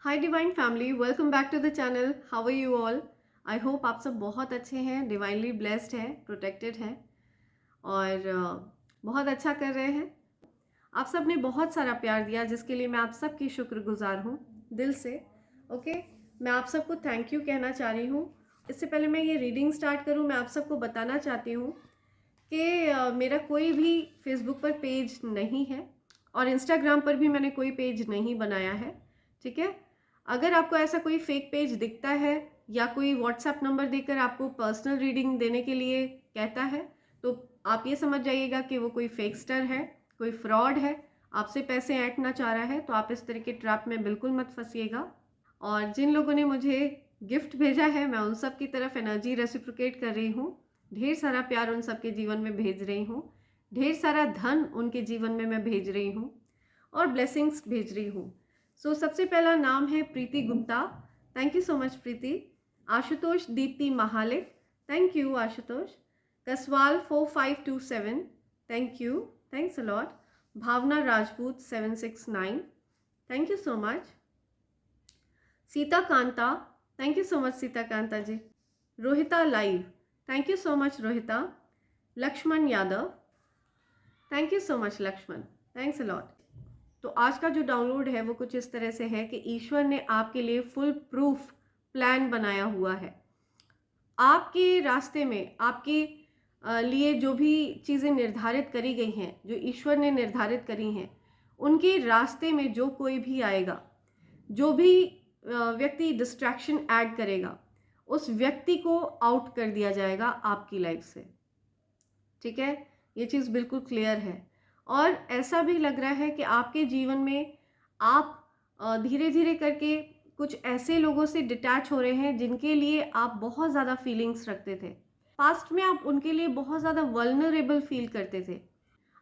Hi divine family, welcome back to the channel. How are you all? I hope आप सब बहुत अच्छे हैं, डिवाइनली ब्लेस्ड हैं, प्रोटेक्टेड हैं और बहुत अच्छा कर रहे हैं। आप सब ने बहुत सारा प्यार दिया जिसके लिए मैं आप सबकी शुक्रगुजार हूँ दिल से। ओके, मैं आप सबको थैंक यू कहना चाह रही हूँ। इससे पहले मैं ये रीडिंग स्टार्ट करूँ, मैं आप सबको बताना चाहती हूँ कि मेरा कोई भी फेसबुक पर पेज नहीं है और इंस्टाग्राम पर भी मैंने कोई पेज नहीं बनाया है। ठीक है, अगर आपको ऐसा कोई फेक पेज दिखता है या कोई व्हाट्सएप नंबर देकर आपको पर्सनल रीडिंग देने के लिए कहता है तो आप ये समझ जाइएगा कि वो कोई फेकस्टर है, कोई फ्रॉड है, आपसे पैसे ऐंठना चाह रहा है। तो आप इस तरह के ट्रैप में बिल्कुल मत फंसिएगा। और जिन लोगों ने मुझे गिफ्ट भेजा है मैं उन सब की तरफ एनर्जी रेसिप्रोकेट कर रही हूँ। ढेर सारा प्यार उन सब के जीवन में भेज रही हूँ, ढेर सारा धन उनके जीवन में मैं भेज रही हूँ और ब्लेसिंग्स भेज रही हूँ। सबसे पहला नाम है Preeti Gupta. Thank you so much Preeti. Ashutosh Deepti Mahalik, thank you Ashutosh. Kaswal 4527, thank you, thanks a lot. Bhavna Rajput 769, thank you so much. Sita Kanta, thank you so much Sita Kanta ji. Rohita live, thank you so much Rohita. Laxman Yadav, thank you so much Laxman, thanks a lot. तो आज का जो download है वो कुछ इस तरह से है कि ईश्वर ने आपके लिए फुल प्रूफ प्लान बनाया हुआ है। आपके रास्ते में आपके लिए जो भी चीज़ें निर्धारित करी गई हैं, जो ईश्वर ने निर्धारित करी हैं, उनके रास्ते में जो कोई भी आएगा, जो भी व्यक्ति डिस्ट्रैक्शन ऐड करेगा, उस व्यक्ति को आउट कर दिया जाएगा आपकी लाइफ से। ठीक है, ये चीज़ बिल्कुल क्लियर है। और ऐसा भी लग रहा है कि आपके जीवन में आप धीरे धीरे करके कुछ ऐसे लोगों से डिटैच हो रहे हैं जिनके लिए आप बहुत ज़्यादा फीलिंग्स रखते थे। पास्ट में आप उनके लिए बहुत ज़्यादा वल्नरेबल फील करते थे।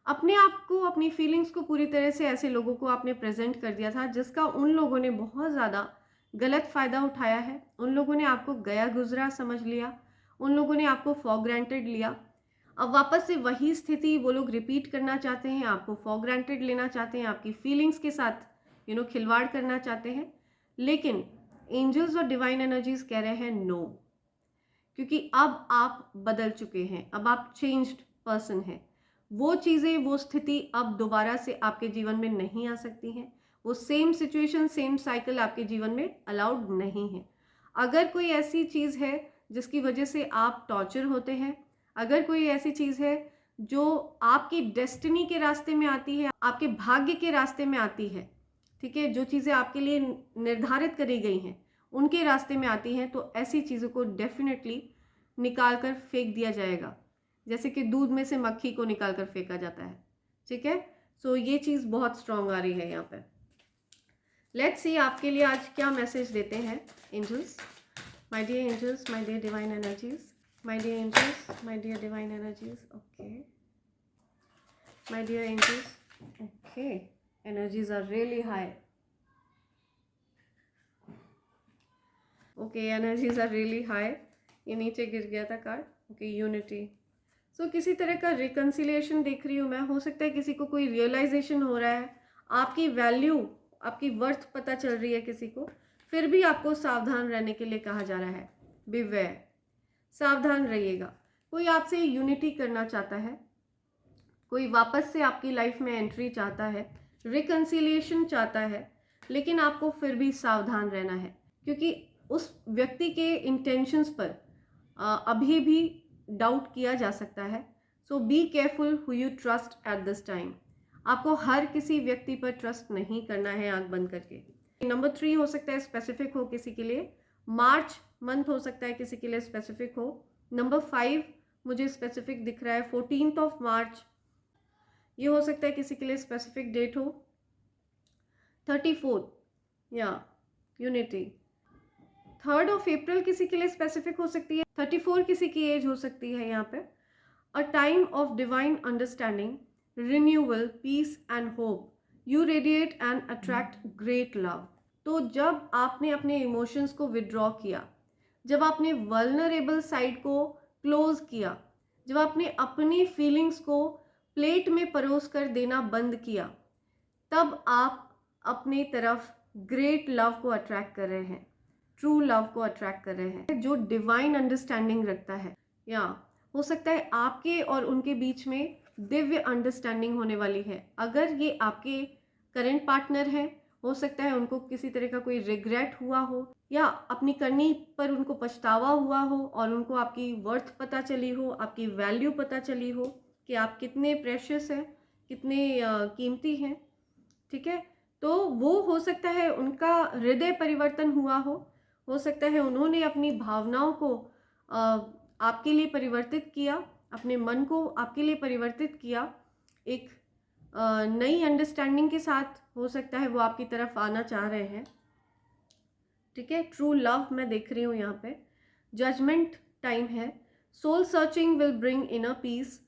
अपने आप को, अपनी फीलिंग्स को पूरी तरह से ऐसे लोगों को आपने प्रेजेंट कर दिया था जिसका उन लोगों ने बहुत ज़्यादा गलत फ़ायदा उठाया है। उन लोगों ने आपको गया गुजरा समझ लिया, उन लोगों ने आपको फॉर ग्रांटेड लिया। अब वापस से वही स्थिति वो लोग रिपीट करना चाहते हैं, आपको फॉर ग्रांटेड लेना चाहते हैं, आपकी फीलिंग्स के साथ खिलवाड़ करना चाहते हैं। लेकिन एंजल्स और डिवाइन एनर्जीज कह रहे हैं नो, क्योंकि अब आप बदल चुके हैं, अब आप चेंज्ड पर्सन हैं। वो चीज़ें, वो स्थिति अब दोबारा से आपके जीवन में नहीं आ सकती हैं। वो सेम सिचुएशन, सेम साइकिल आपके जीवन में अलाउड नहीं है। अगर कोई ऐसी चीज़ है जिसकी वजह से आप टॉर्चर होते हैं, अगर कोई ऐसी चीज़ है जो आपकी डेस्टिनी के रास्ते में आती है, आपके भाग्य के रास्ते में आती है, ठीक है, जो चीज़ें आपके लिए निर्धारित करी गई हैं उनके रास्ते में आती हैं, तो ऐसी चीज़ों को डेफिनेटली निकाल कर फेंक दिया जाएगा, जैसे कि दूध में से मक्खी को निकाल कर फेंका जाता है। ठीक है, ये चीज़ बहुत स्ट्रांग आ रही है यहाँ पर। लेट्स सी आपके लिए आज क्या मैसेज देते हैं angels. My dear angels, my dear divine energies, my dear angels, my dear divine energies. Okay, my dear angels. Okay, energies are really high. Okay, energies are really high. ये नीचे गिर गया था कार्ड। Okay, unity. किसी तरह का reconciliation देख रही हूँ मैं। हो सकता है किसी को कोई रियलाइजेशन हो रहा है, आपकी वैल्यू, आपकी वर्थ पता चल रही है किसी को। फिर भी आपको सावधान रहने के लिए कहा जा रहा है, बिवेयर, सावधान रहिएगा। कोई आपसे यूनिटी करना चाहता है, कोई वापस से आपकी लाइफ में एंट्री चाहता है, रिकन्सिलिएशन चाहता है, लेकिन आपको फिर भी सावधान रहना है क्योंकि उस व्यक्ति के इंटेंशंस पर अभी भी डाउट किया जा सकता है। Be careful who you trust at this time. आपको हर किसी व्यक्ति पर ट्रस्ट नहीं करना है आंख बंद करके। नंबर 3 हो सकता है स्पेसिफिक हो किसी के लिए, मार्च मंथ हो सकता है किसी के लिए स्पेसिफिक हो। नंबर 5 मुझे स्पेसिफिक दिख रहा है, 14th ऑफ मार्च, ये हो सकता है किसी के लिए स्पेसिफिक डेट हो। 34 या यूनिटी। 3rd ऑफ अप्रैल किसी के लिए स्पेसिफिक हो सकती है। 34 किसी की एज हो सकती है यहाँ पे। A time of divine understanding, renewal, peace and hope, you radiate and attract great love. तो जब आपने अपने इमोशंस को विड्रॉ किया, जब आपने वल्नरेबल साइड को क्लोज किया, जब आपने अपनी फीलिंग्स को प्लेट में परोस कर देना बंद किया, तब आप अपनी तरफ ग्रेट लव को अट्रैक्ट कर रहे हैं, ट्रू लव को अट्रैक्ट कर रहे हैं, जो डिवाइन अंडरस्टैंडिंग रखता है। या हो सकता है आपके और उनके बीच में दिव्य अंडरस्टैंडिंग होने वाली है। अगर ये आपके करंट पार्टनर हैं, हो सकता है उनको किसी तरह का कोई रिग्रेट हुआ हो या अपनी करनी पर उनको पछतावा हुआ हो और उनको आपकी वर्थ पता चली हो, आपकी वैल्यू पता चली हो कि आप कितने प्रेशियस हैं, कितने कीमती हैं। ठीक है, तो वो हो सकता है उनका हृदय परिवर्तन हुआ हो सकता है उन्होंने अपनी भावनाओं को आपके लिए परिवर्तित किया, अपने मन को आपके लिए परिवर्तित किया, एक नई अंडरस्टैंडिंग के साथ हो सकता है वो आपकी तरफ आना चाह रहे हैं। ठीक है, ट्रू लव मैं देख रही हूँ यहाँ पे। जजमेंट टाइम है, soul searching will bring inner peace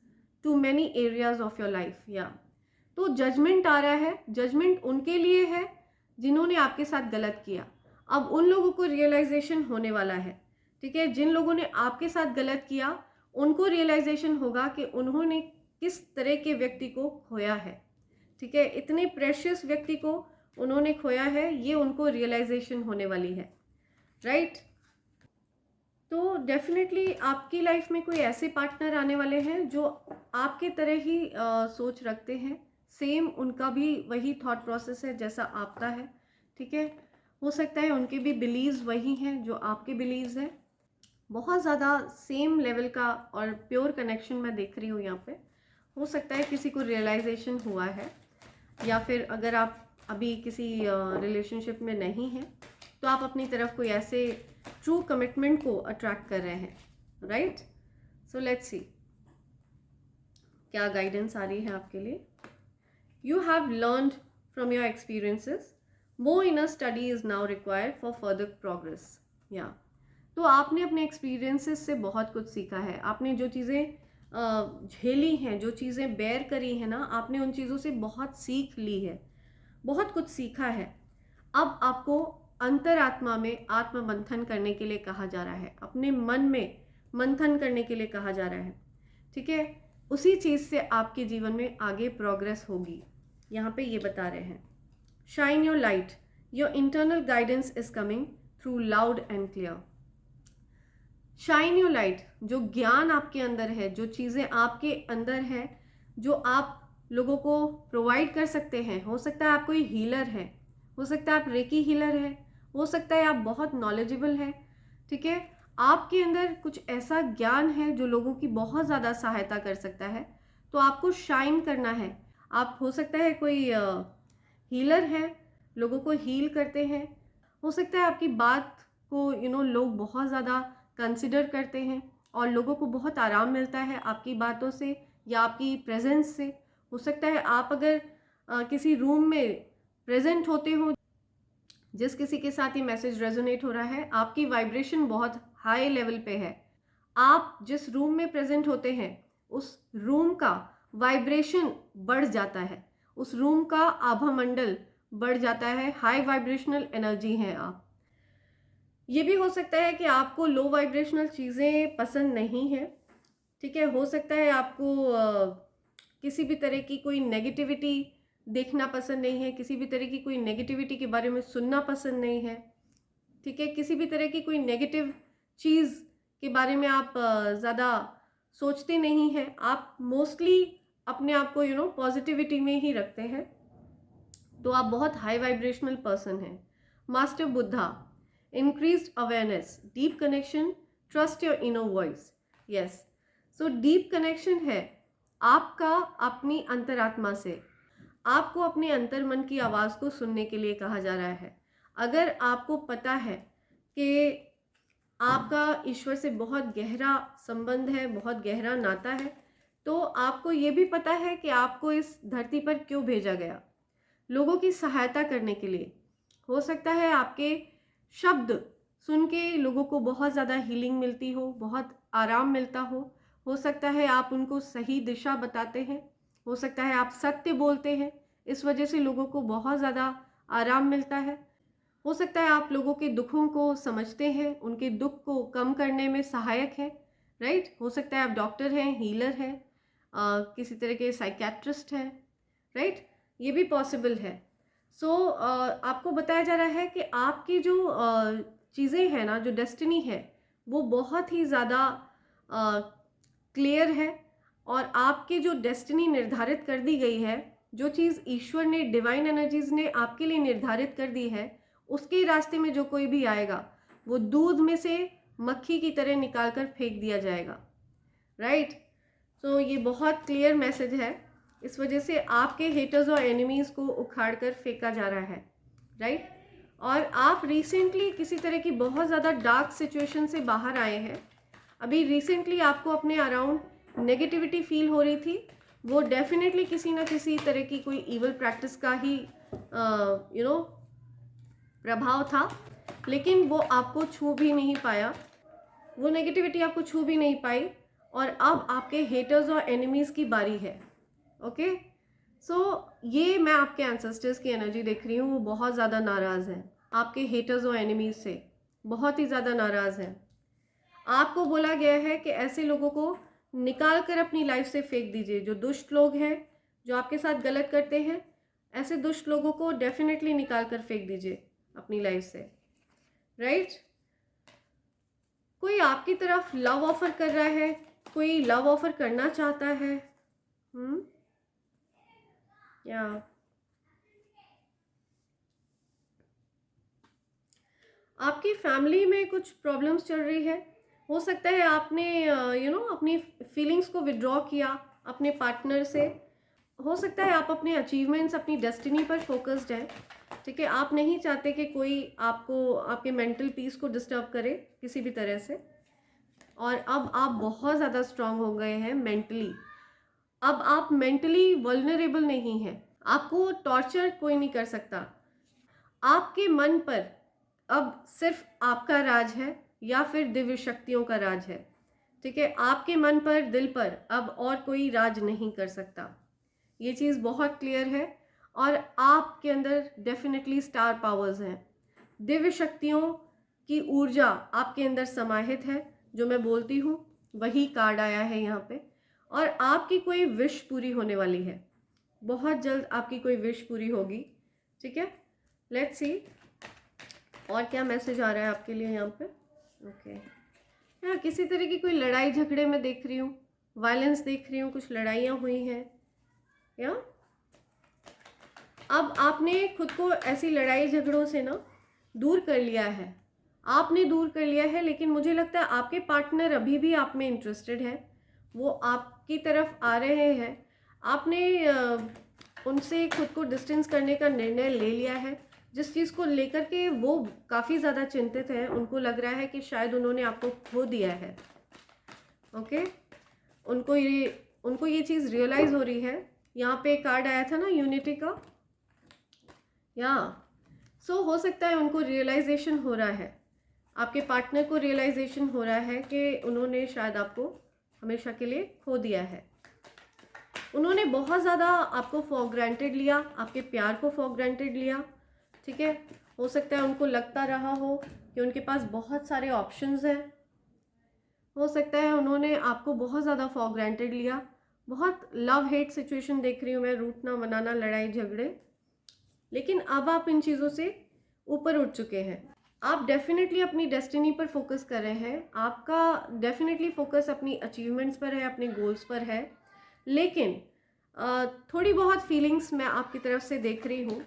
to many areas of your life. या तो जजमेंट आ रहा है, जजमेंट उनके लिए है जिन्होंने आपके साथ गलत किया। अब उन लोगों को रियलाइजेशन होने वाला है। ठीक है, जिन लोगों ने आपके साथ गलत किया उनको रियलाइजेशन होगा कि उन्होंने किस तरह के व्यक्ति को खोया है। ठीक है, इतने प्रेशियस व्यक्ति को उन्होंने खोया है, ये उनको रियलाइजेशन होने वाली है। राइट, तो डेफिनेटली आपकी लाइफ में कोई ऐसे पार्टनर आने वाले हैं जो आपके तरह ही सोच रखते हैं, सेम उनका भी वही थॉट प्रोसेस है जैसा आपका है। ठीक है, हो सकता है उनके भी बिलीव्स वही हैं जो आपके बिलीव्स हैं। बहुत ज़्यादा सेम लेवल का और प्योर कनेक्शन मैं देख रही हूँ यहाँ पे। हो सकता है किसी को रियलाइजेशन हुआ है, या फिर अगर आप अभी किसी रिलेशनशिप में नहीं हैं तो आप अपनी तरफ कोई ऐसे ट्रू कमिटमेंट को अट्रैक्ट कर रहे हैं। राइट, सो लेट्स सी क्या गाइडेंस आ रही है आपके लिए। You have learned from your experiences, more inner study is now required for further progress. या तो आपने अपने एक्सपीरियंसेस से बहुत कुछ सीखा है, आपने जो चीज़ें झेली हैं, जो चीज़ें बेयर करी हैं ना, आपने उन चीज़ों से बहुत सीख ली है, बहुत कुछ सीखा है। अब आपको अंतरात्मा में आत्म मंथन करने के लिए कहा जा रहा है, अपने मन में मंथन करने के लिए कहा जा रहा है। ठीक है, उसी चीज़ से आपके जीवन में आगे प्रोग्रेस होगी। यहाँ पे ये बता रहे हैं, shine your light, your internal guidance is coming through loud and clear. Shine your light, जो ज्ञान आपके अंदर है, जो चीज़ें आपके अंदर है, जो आप लोगों को प्रोवाइड कर सकते हैं। हो सकता है आप कोई हीलर है, हो सकता है आप रेकी हीलर है, हो सकता है आप बहुत नॉलेजेबल हैं। ठीक है, आपके अंदर कुछ ऐसा ज्ञान है जो लोगों की बहुत ज़्यादा सहायता कर सकता है, तो आपको शाइन करना है। आप हो सकता है कोई हीलर है, लोगों को हील करते हैं। हो सकता है आपकी बात को लोग बहुत ज़्यादा कंसिडर करते हैं और लोगों को बहुत आराम मिलता है आपकी बातों से या आपकी प्रेजेंस से। हो सकता है आप अगर किसी रूम में प्रेजेंट होते हो, जिस किसी के साथ ये मैसेज रेजोनेट हो रहा है, आपकी वाइब्रेशन बहुत हाई लेवल पे है। आप जिस रूम में प्रेजेंट होते हैं उस रूम का वाइब्रेशन बढ़ जाता है, उस रूम का आभा मंडल बढ़ जाता है, हाई वाइब्रेशनल एनर्जी है आप। ये भी हो सकता है कि आपको लो वाइब्रेशनल चीज़ें पसंद नहीं है। ठीक है, हो सकता है आपको किसी भी तरह की कोई नेगेटिविटी देखना पसंद नहीं है, किसी भी तरह की कोई नेगेटिविटी के बारे में सुनना पसंद नहीं है। ठीक है, किसी भी तरह की कोई नेगेटिव चीज़ के बारे में आप ज़्यादा सोचते नहीं हैं। आप मोस्टली अपने आप को पॉजिटिविटी में ही रखते हैं, तो आप बहुत हाई वाइब्रेशनल पर्सन हैं। Master Buddha, increased awareness, deep connection, trust your inner voice. Yes, so deep connection है आपका अपनी अंतरात्मा से। आपको अपने अंतर मन की आवाज़ को सुनने के लिए कहा जा रहा है। अगर आपको पता है कि आपका ईश्वर से बहुत गहरा संबंध है, बहुत गहरा नाता है, तो आपको ये भी पता है कि आपको इस धरती पर क्यों भेजा गया, लोगों की सहायता करने के लिए। हो सकता है आपके शब्द सुन के लोगों को बहुत ज़्यादा हीलिंग मिलती हो, बहुत आराम मिलता हो सकता है आप उनको सही दिशा बताते हैं, हो सकता है आप सत्य बोलते हैं, इस वजह से लोगों को बहुत ज़्यादा आराम मिलता है। हो सकता है आप लोगों के दुखों को समझते हैं, उनके दुख को कम करने में सहायक है। राइट, हो सकता है आप डॉक्टर हैं, हीलर हैं, किसी तरह के साइकेट्रिस्ट हैं। राइट, ये भी पॉसिबल है। आपको बताया जा रहा है कि आपकी जो चीज़ें हैं ना, जो डेस्टिनी है, वो बहुत ही ज़्यादा क्लियर है। और आपकी जो डेस्टिनी निर्धारित कर दी गई है, जो चीज़ ईश्वर ने, डिवाइन एनर्जीज ने आपके लिए निर्धारित कर दी है, उसके रास्ते में जो कोई भी आएगा वो दूध में से मक्खी की तरह निकाल कर फेंक दिया जाएगा। राइट? तो ये बहुत क्लियर मैसेज है। इस वजह से आपके हेटर्स और एनिमीज़ को उखाड़ कर फेंका जा रहा है। राइट? और आप रिसेंटली किसी तरह की बहुत ज़्यादा डार्क सिचुएशन से बाहर आए हैं। अभी रिसेंटली आपको अपने अराउंड नेगेटिविटी फील हो रही थी, वो डेफिनेटली किसी ना किसी तरह की कोई इवल प्रैक्टिस का ही प्रभाव था, लेकिन वो आपको छू भी नहीं पाया, वो नेगेटिविटी आपको छू भी नहीं पाई। और अब आपके हेटर्स और एनिमीज़ की बारी है। ओके, ये मैं आपके एंसेस्टर्स की एनर्जी देख रही हूँ, वो बहुत ज़्यादा नाराज़ हैं आपके हेटर्स और एनिमीज़ से, बहुत ही ज़्यादा नाराज़ हैं। आपको बोला गया है कि ऐसे लोगों को निकाल कर अपनी लाइफ से फेंक दीजिए। जो दुष्ट लोग हैं, जो आपके साथ गलत करते हैं, ऐसे दुष्ट लोगों को डेफिनेटली निकाल कर फेंक दीजिए अपनी लाइफ से। राइट? कोई आपकी तरफ लव ऑफर कर रहा है, कोई लव ऑफर करना चाहता है। या आपकी फैमिली में कुछ प्रॉब्लम्स चल रही है। हो सकता है आपने अपनी फीलिंग्स को विड्रॉ किया अपने पार्टनर से। हो सकता है आप अपने अचीवमेंट्स, अपनी डेस्टिनी पर फोकस्ड हैं। ठीक है, आप नहीं चाहते कि कोई आपको, आपके मेंटल पीस को डिस्टर्ब करे किसी भी तरह से। और अब आप बहुत ज़्यादा स्ट्रांग हो गए हैं मेंटली। अब आप मेंटली वल्नरेबल नहीं हैं, आपको टॉर्चर कोई नहीं कर सकता। आपके मन पर अब सिर्फ आपका राज है या फिर दिव्य शक्तियों का राज है। ठीक है, आपके मन पर, दिल पर अब और कोई राज नहीं कर सकता। ये चीज़ बहुत क्लियर है। और आपके अंदर डेफिनेटली स्टार पावर्स हैं, दिव्य शक्तियों की ऊर्जा आपके अंदर समाहित है। जो मैं बोलती हूँ वही कार्ड आया है यहाँ पे। और आपकी कोई विश पूरी होने वाली है, बहुत जल्द आपकी कोई विश पूरी होगी। ठीक है, लेट्स सी और क्या मैसेज आ रहा है आपके लिए यहाँ पे। ओके, यहाँ किसी तरह की कोई लड़ाई झगड़े में देख रही हूँ, वायलेंस देख रही हूँ, कुछ लड़ाइयाँ हुई हैं। या अब आपने खुद को ऐसी लड़ाई झगड़ों से ना दूर कर लिया है, आपने दूर कर लिया है। लेकिन मुझे लगता है आपके पार्टनर अभी भी आप में इंटरेस्टेड है, वो आपकी तरफ आ रहे हैं। आपने उनसे खुद को डिस्टेंस करने का निर्णय ले लिया है, जिस चीज़ को लेकर के वो काफ़ी ज़्यादा चिंतित हैं। उनको लग रहा है कि शायद उन्होंने आपको खो दिया है। ओके, उनको ये चीज़ रियलाइज़ हो रही है। यहाँ पे कार्ड आया था ना यूनिटी का। या हो सकता है उनको रियलाइजेशन हो रहा है, आपके पार्टनर को रियलाइजेशन हो रहा है कि उन्होंने शायद आपको हमेशा के लिए खो दिया है। उन्होंने बहुत ज़्यादा आपको फॉर ग्रांटेड लिया, आपके प्यार को फॉर ग्रांटेड लिया। ठीक है, हो सकता है उनको लगता रहा हो कि उनके पास बहुत सारे ऑप्शंस हैं। हो सकता है उन्होंने आपको बहुत ज़्यादा फॉर ग्रांटेड लिया। बहुत लव हेट सिचुएशन देख रही हूँ मैं, रूठना मनाना, लड़ाई झगड़े। लेकिन अब आप इन चीज़ों से ऊपर उठ चुके हैं। आप डेफिनेटली अपनी डेस्टिनी पर फोकस कर रहे हैं। आपका डेफिनेटली फोकस अपनी अचीवमेंट्स पर है, अपने गोल्स पर है। लेकिन थोड़ी बहुत फीलिंग्स मैं आपकी तरफ से देख रही हूँ,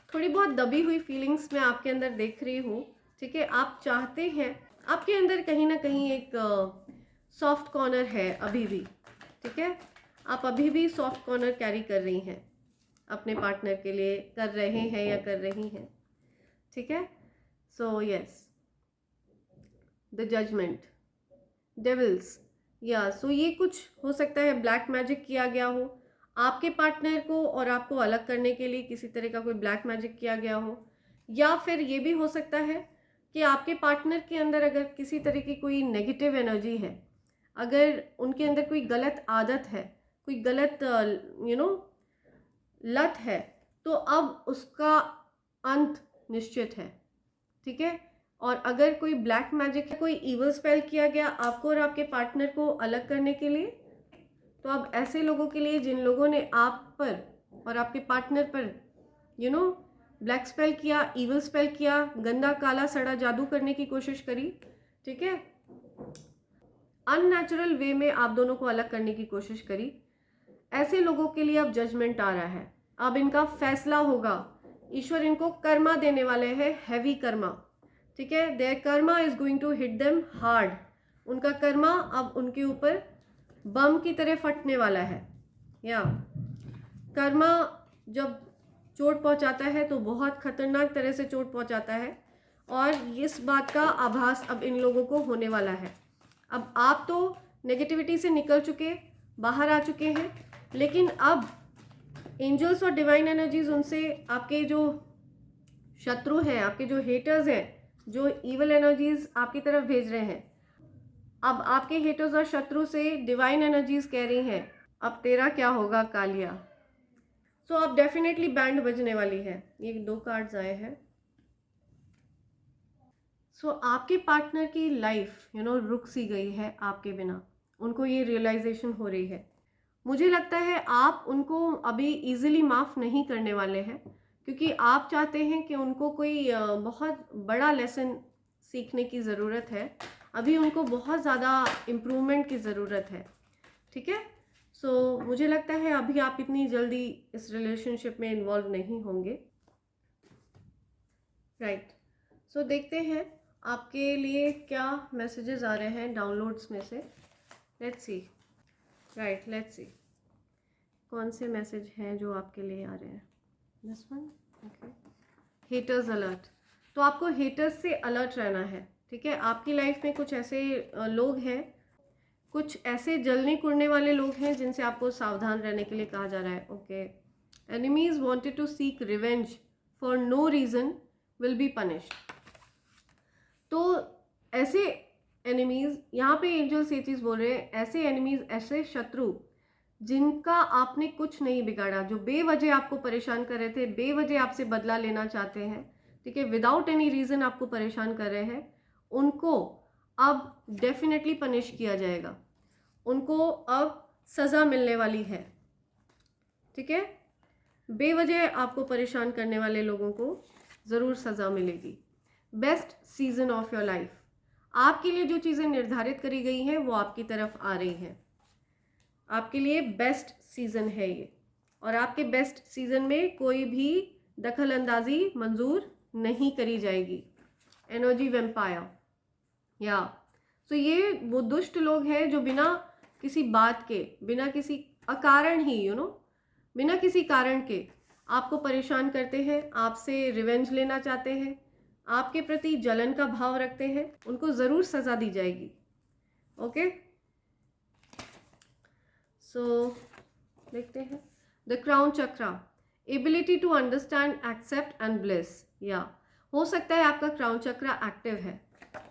थोड़ी बहुत दबी हुई फीलिंग्स मैं आपके अंदर देख रही हूँ। ठीक है, आप चाहते हैं, आपके अंदर कहीं ना कहीं एक सॉफ्ट कॉर्नर है अभी भी। ठीक है, आप अभी भी सॉफ्ट कॉर्नर कैरी कर रही हैं अपने पार्टनर के लिए, कर रहे हैं या कर रही हैं। ठीक है, यस, द जजमेंट, डेविल्स। या ये कुछ हो सकता है ब्लैक मैजिक किया गया हो आपके पार्टनर को और आपको अलग करने के लिए, किसी तरह का कोई ब्लैक मैजिक किया गया हो। या फिर ये भी हो सकता है कि आपके पार्टनर के अंदर अगर किसी तरह की कोई नेगेटिव एनर्जी है, अगर उनके अंदर कोई गलत आदत है, कोई गलत लत है, तो अब उसका अंत निश्चित है। ठीक है, और अगर कोई ब्लैक मैजिक है, कोई इवल स्पेल किया गया आपको और आपके पार्टनर को अलग करने के लिए, तो अब ऐसे लोगों के लिए जिन लोगों ने आप पर और आपके पार्टनर पर ब्लैक स्पेल किया, इविल स्पेल किया, गंदा काला सड़ा जादू करने की कोशिश करी, ठीक है, अननेचुरल वे में आप दोनों को अलग करने की कोशिश करी, ऐसे लोगों के लिए अब जजमेंट आ रहा है, अब इनका फैसला होगा। ईश्वर इनको कर्मा देने वाले हैं, हैवी कर्मा, ठीक है, there karma is going to hit them hard. उनका कर्मा अब उनके ऊपर बम की तरह फटने वाला है। या कर्मा जब चोट पहुंचाता है तो बहुत खतरनाक तरह से चोट पहुंचाता है, और इस बात का आभास अब इन लोगों को होने वाला है। अब आप तो नेगेटिविटी से निकल चुके, बाहर आ चुके हैं, लेकिन अब एंजल्स और डिवाइन एनर्जीज उनसे, आपके जो शत्रु हैं, आपके जो हेटर्स हैं, जो इविल एनर्जीज आपकी तरफ भेज रहे हैं, अब आपके हेटर्स और शत्रु से डिवाइन एनर्जीज कह रही हैं अब तेरा क्या होगा कालिया। सो अब डेफिनेटली बैंड बजने वाली है। ये 2 कार्ड्स आए हैं। सो आपके पार्टनर की लाइफ रुक सी गई है आपके बिना, उनको ये रियलाइजेशन हो रही है। मुझे लगता है आप उनको अभी इजीली माफ़ नहीं करने वाले हैं, क्योंकि आप चाहते हैं कि उनको कोई बहुत बड़ा लेसन सीखने की ज़रूरत है। अभी उनको बहुत ज़्यादा इम्प्रूवमेंट की ज़रूरत है, ठीक है। सो मुझे लगता है अभी आप इतनी जल्दी इस रिलेशनशिप में इन्वॉल्व नहीं होंगे, राइट। सो देखते हैं आपके लिए क्या मैसेजेस आ रहे हैं डाउनलोड्स में से। Let's see, right, let's see कौन से मैसेज हैं जो आपके लिए आ रहे हैं। This one, okay. Haters alert, तो आपको हेटर्स से अलर्ट रहना है, ठीक है। आपकी लाइफ में कुछ ऐसे लोग हैं, कुछ ऐसे जलने कुड़ने वाले लोग हैं जिनसे आपको सावधान रहने के लिए कहा जा रहा है, okay. Enemies wanted to seek revenge for no reason will be punished. तो ऐसे एनिमीज, यहाँ पे एंजल्स ये चीज़ बोल रहे हैं, ऐसे एनिमीज, ऐसे शत्रु जिनका आपने कुछ नहीं बिगाड़ा, जो बेवजह आपको परेशान कर रहे थे, बेवजह आपसे बदला लेना चाहते हैं, ठीक है, विदाउट एनी रीज़न आपको परेशान कर रहे हैं, उनको अब डेफिनेटली पनिश किया जाएगा। उनको अब सज़ा मिलने वाली है, ठीक है। बेवजह आपको परेशान करने वाले लोगों को ज़रूर सज़ा मिलेगी। Best season of your life, आपके लिए जो चीज़ें निर्धारित करी गई हैं वो आपकी तरफ आ रही हैं। आपके लिए बेस्ट सीज़न है ये, और आपके बेस्ट सीज़न में कोई भी दखल अंदाजी मंजूर नहीं करी जाएगी। एनर्जी वेम्पायर, या तो ये वो दुष्ट लोग हैं जो बिना किसी बात के, बिना किसी अकारण ही बिना किसी कारण के आपको परेशान करते हैं, आपसे रिवेंज लेना चाहते हैं, आपके प्रति जलन का भाव रखते हैं, उनको ज़रूर सज़ा दी जाएगी, ओके। सो देखते हैं the crown chakra, ability to understand, accept and bless. या हो सकता है आपका क्राउन चक्रा एक्टिव है,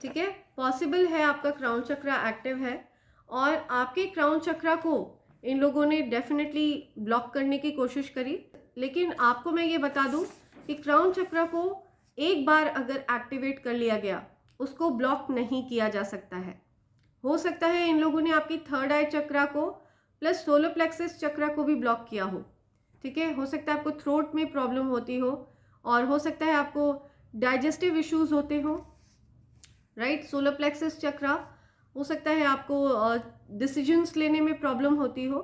ठीक है, पॉसिबल है आपका क्राउन चक्रा एक्टिव है, और आपके क्राउन चक्रा को इन लोगों ने डेफिनेटली ब्लॉक करने की कोशिश करी। लेकिन आपको मैं ये बता दूं कि क्राउन चक्रा को एक बार अगर एक्टिवेट कर लिया गया, उसको ब्लॉक नहीं किया जा सकता है। हो सकता है इन लोगों ने आपकी थर्ड आई चक्रा को प्लस सोलर प्लेक्सस चक्रा को भी ब्लॉक किया हो, ठीक है। हो सकता है आपको थ्रोट में प्रॉब्लम होती हो, और हो सकता है आपको डाइजेस्टिव इश्यूज होते हो, राइट। सोलर प्लेक्सस चक्रा, हो सकता है आपको डिसीजंस लेने में प्रॉब्लम होती हो।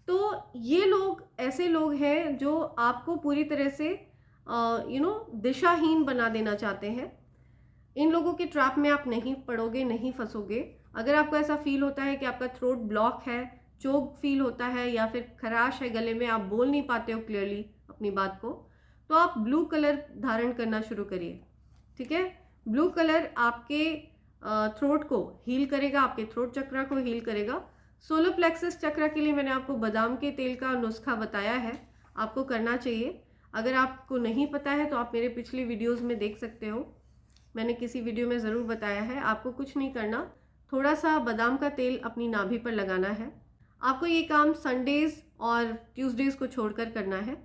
तो ये लोग ऐसे लोग हैं जो आपको पूरी तरह से दिशाहीन बना देना चाहते हैं। इन लोगों के ट्रैप में आप नहीं पड़ोगे, नहीं फंसोगे। अगर आपको ऐसा फील होता है कि आपका थ्रोट ब्लॉक है, चोक फील होता है, या फिर खराश है गले में, आप बोल नहीं पाते हो क्लियरली अपनी बात को, तो आप ब्लू कलर धारण करना शुरू करिए, ठीक है। ब्लू कलर आपके थ्रोट को हील करेगा, आपके थ्रोट चक्रा को हील करेगा। सोलर प्लेक्सस चक्रा के लिए मैंने आपको बादाम के तेल का नुस्खा बताया है, आपको करना चाहिए। अगर आपको नहीं पता है तो आप मेरे पिछली वीडियोस में देख सकते हो, मैंने किसी वीडियो में ज़रूर बताया है। आपको कुछ नहीं करना, थोड़ा सा बादाम का तेल अपनी नाभि पर लगाना है। आपको ये काम संडेज़ और ट्यूसडेज़ को छोड़कर करना है,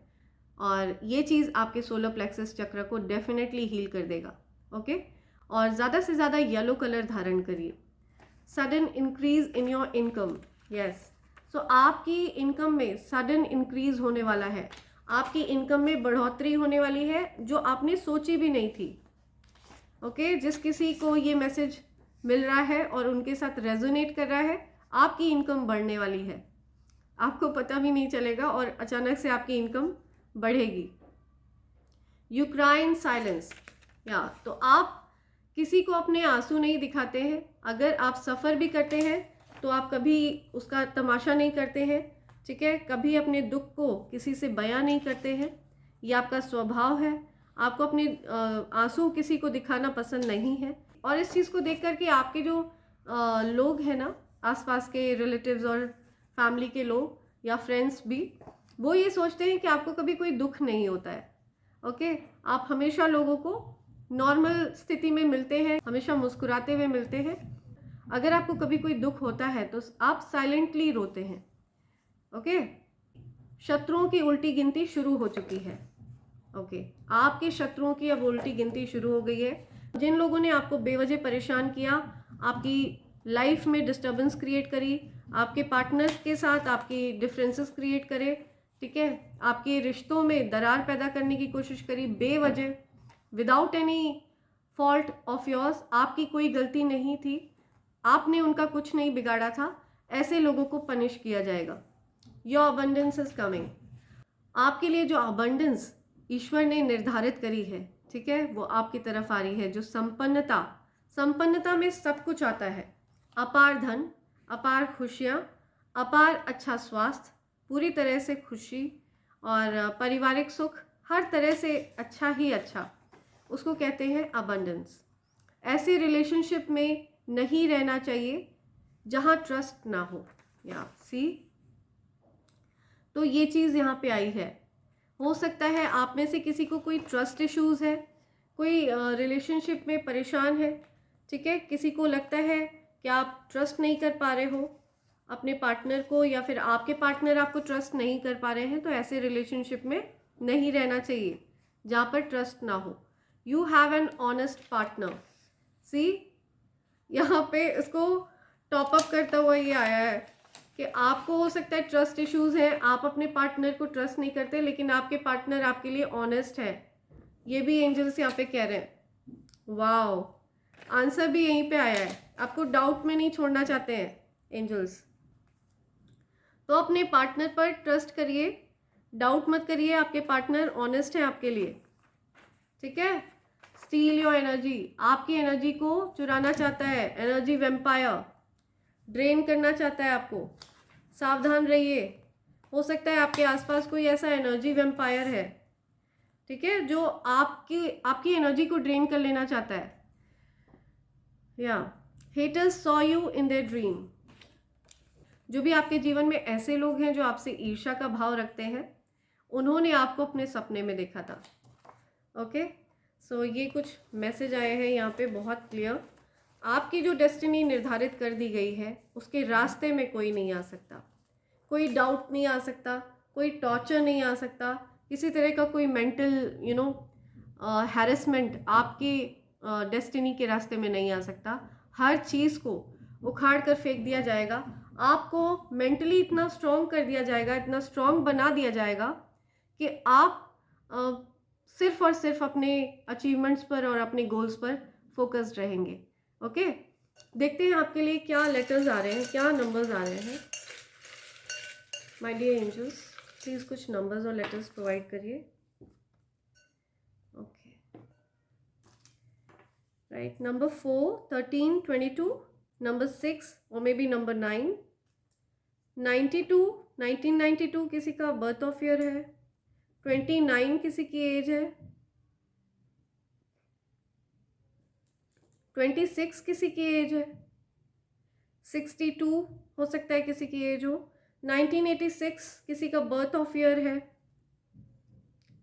और ये चीज़ आपके सोलर प्लेक्सस चक्र को डेफिनेटली हील कर देगा, ओके। और ज़्यादा से ज़्यादा येलो कलर धारण करिए। Sudden increase in your income, yes. So आपकी इनकम में सडन इंक्रीज होने वाला है। आपकी इनकम में बढ़ोतरी होने वाली है जो आपने सोची भी नहीं थी। ओके, जिस किसी को ये मैसेज मिल रहा है और उनके साथ रेजोनेट कर रहा है, आपकी इनकम बढ़ने वाली है, आपको पता भी नहीं चलेगा और अचानक से आपकी इनकम बढ़ेगी। यू क्राई इन साइलेंस, या तो आप किसी को अपने आंसू नहीं दिखाते हैं। अगर आप सफ़र भी करते हैं तो आप कभी उसका तमाशा नहीं करते हैं, ठीक है। कभी अपने दुख को किसी से बयां नहीं करते हैं, ये आपका स्वभाव है। आपको अपने आंसू किसी को दिखाना पसंद नहीं है। और इस चीज़ को देख कर के आपके जो लोग हैं ना, आसपास के रिलेटिव्स और फैमिली के लोग या फ्रेंड्स भी, वो ये सोचते हैं कि आपको कभी कोई दुख नहीं होता है। ओके, आप हमेशा लोगों को नॉर्मल स्थिति में मिलते हैं, हमेशा मुस्कुराते हुए मिलते हैं। अगर आपको कभी कोई दुख होता है तो आप साइलेंटली रोते हैं। ओके, शत्रुओं की उल्टी गिनती शुरू हो चुकी है। ओके, आपके शत्रुओं की अब उल्टी गिनती शुरू हो गई है। जिन लोगों ने आपको बेवजह परेशान किया, आपकी लाइफ में डिस्टर्बेंस क्रिएट करी, आपके पार्टनर्स के साथ आपकी डिफरेंसेस क्रिएट करे, ठीक है, आपके रिश्तों में दरार पैदा करने की कोशिश करी बेवजह, without any fault of yours, आपकी कोई गलती नहीं थी, आपने उनका कुछ नहीं बिगाड़ा था, ऐसे लोगों को पनिश किया जाएगा। Your abundance is coming. आपके लिए जो अबंडेंस ईश्वर ने निर्धारित करी है, ठीक है, वो आपकी तरफ आ रही है। जो संपन्नता में सब कुछ आता है। अपार धन, अपार खुशियाँ, अपार अच्छा स्वास्थ्य, पूरी तरह से खुशी और पारिवारिक सुख, हर तरह से अच्छा ही अच्छा, उसको कहते हैं अबंडेंस। ऐसे रिलेशनशिप में नहीं रहना चाहिए जहाँ ट्रस्ट ना हो। या सी, तो ये चीज़ यहाँ पे आई है। हो सकता है आप में से किसी को कोई ट्रस्ट इश्यूज़ है, कोई रिलेशनशिप में परेशान है, ठीक है। किसी को लगता है कि आप ट्रस्ट नहीं कर पा रहे हो अपने पार्टनर को, या फिर आपके पार्टनर आपको ट्रस्ट नहीं कर पा रहे हैं। तो ऐसे रिलेशनशिप में नहीं रहना चाहिए जहाँ पर ट्रस्ट ना हो। You have an honest partner. See, यहाँ पे इसको टॉप अप करता हुआ ये आया है कि आपको हो सकता है ट्रस्ट इश्यूज हैं, आप अपने पार्टनर को ट्रस्ट नहीं करते, लेकिन आपके पार्टनर आपके लिए ऑनेस्ट है। ये भी एंजल्स यहाँ पे कह रहे हैं। वाओ, आंसर भी यहीं पे आया है। आपको डाउट में नहीं छोड़ना चाहते हैं एंजल्स। तो अपने पार्टनर पर ट्रस्ट करिए, डाउट मत करिए, आपके पार्टनर ऑनेस्ट है आपके लिए, ठीक है। स्टील योर एनर्जी, आपकी एनर्जी को चुराना चाहता है, एनर्जी वेम्पायर ड्रेन करना चाहता है आपको। सावधान रहिए, हो सकता है आपके आसपास कोई ऐसा एनर्जी वेम्पायर है, ठीक है, जो आपकी एनर्जी को ड्रेन कर लेना चाहता है। या haters saw you in their dream. जो भी आपके जीवन में ऐसे लोग हैं जो आपसे ईर्ष्या का भाव रखते हैं, उन्होंने आपको अपने सपने में देखा था। ओके, सो ये कुछ मैसेज आए हैं यहाँ पे बहुत क्लियर। आपकी जो डेस्टिनी निर्धारित कर दी गई है, उसके रास्ते में कोई नहीं आ सकता, कोई डाउट नहीं आ सकता, कोई टॉर्चर नहीं आ सकता, किसी तरह का कोई मेंटल हैरेसमेंट आपकी डेस्टिनी के रास्ते में नहीं आ सकता। हर चीज़ को उखाड़ कर फेंक दिया जाएगा। आपको मेंटली इतना स्ट्रॉन्ग कर दिया जाएगा, इतना स्ट्रॉन्ग बना दिया जाएगा कि आप सिर्फ और सिर्फ अपने अचीवमेंट्स पर और अपने गोल्स पर फोकस्ड रहेंगे। ओके, देखते हैं आपके लिए क्या लेटर्स आ रहे हैं, क्या नंबर्स आ रहे हैं। माय डियर एंजल्स, प्लीज़ कुछ नंबर्स और लेटर्स प्रोवाइड करिए। ओके, राइट, नंबर 4, 13, 22, नंबर 6 और मे बी नंबर 9, 92, 1992 किसी का बर्थ ऑफ ईयर है, 29 किसी की एज है, 26 किसी की एज है, 62 हो सकता है किसी की एज हो, 1986 किसी का बर्थ ऑफ ईयर है,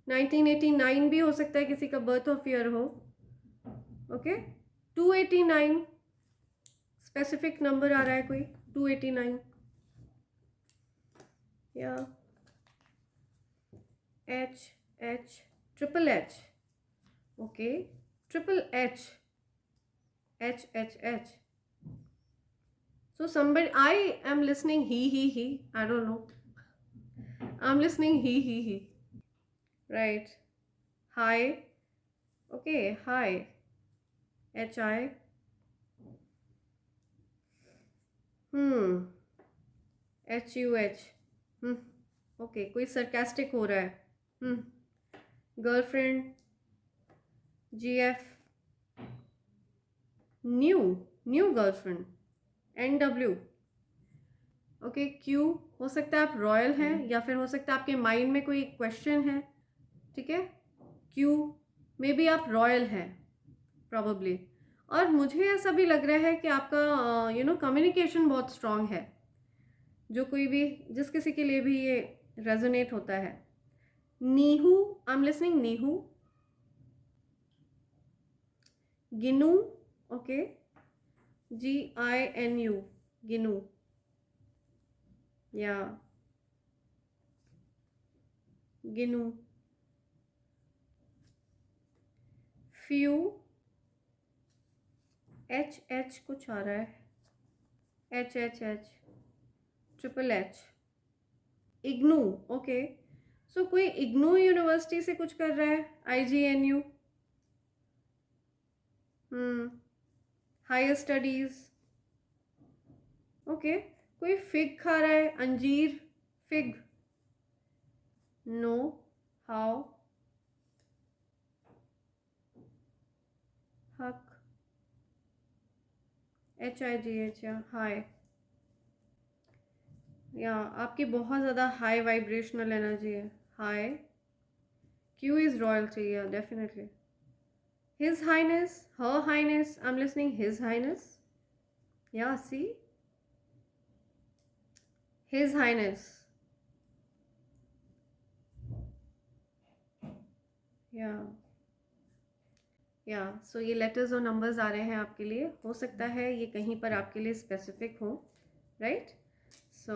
1989 भी हो सकता है किसी का बर्थ ऑफ ईयर हो। ओके, 289 स्पेसिफिक नंबर आ रहा है कोई, 289 या H triple H, okay, triple H, H. So somebody, I am listening he, I don't know. I'm listening he. right. Hi. Okay, hi. HI. Hmm. HUH. Hmm. Okay, कोई sarcastic हो रहा है. Hmm. Girlfriend. GF. New girlfriend. NW. Okay Q. हो सकता है आप royal हैं या फिर हो सकता है आपके माइंड में कोई क्वेश्चन है. ठीक है. क्यू. मे बी आप रॉयल हैं प्रॉबली. और मुझे ऐसा भी लग रहा है कि आपका कम्युनिकेशन बहुत स्ट्रांग है. जो कोई भी जिस किसी के लिए भी ये रेजोनेट होता है. नीहू. आई एम लिसनिंग नीहू. गिनू. ओके. GINU. गिनू. या गिनू. फ्यू. HH कुछ आ रहा है. HHH. Triple H. IGNOU. Okay. So कोई इग्नू यूनिवर्सिटी से कुछ कर रहा है. IGNU. Higher studies. ओके. कोई फिग खा रहा है. अंजीर. फिग. नो. हाउ. हक. HIGH. या हाई. या आपकी बहुत ज़्यादा हाई वाइब्रेशनल एनर्जी है. High. Q is royalty. Yeah definitely. His Highness, Her Highness, I'm listening, His Highness. Yeah, see? His Highness. Yeah. या सो ये लेटर्स और नंबर्स आ रहे हैं आपके लिए. हो सकता है ये कहीं पर आपके लिए स्पेसिफिक हो. राइट. सो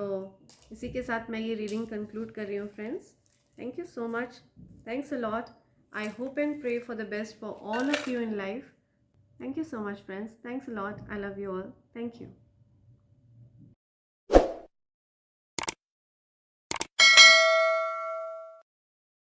इसी के साथ मैं ये रीडिंग कंक्लूड कर रही हूँ friends. Thank you so much. Thanks a lot. I hope and pray for the best for all of you in life. Thank you so much friends. Thanks a lot. I love you all. Thank you.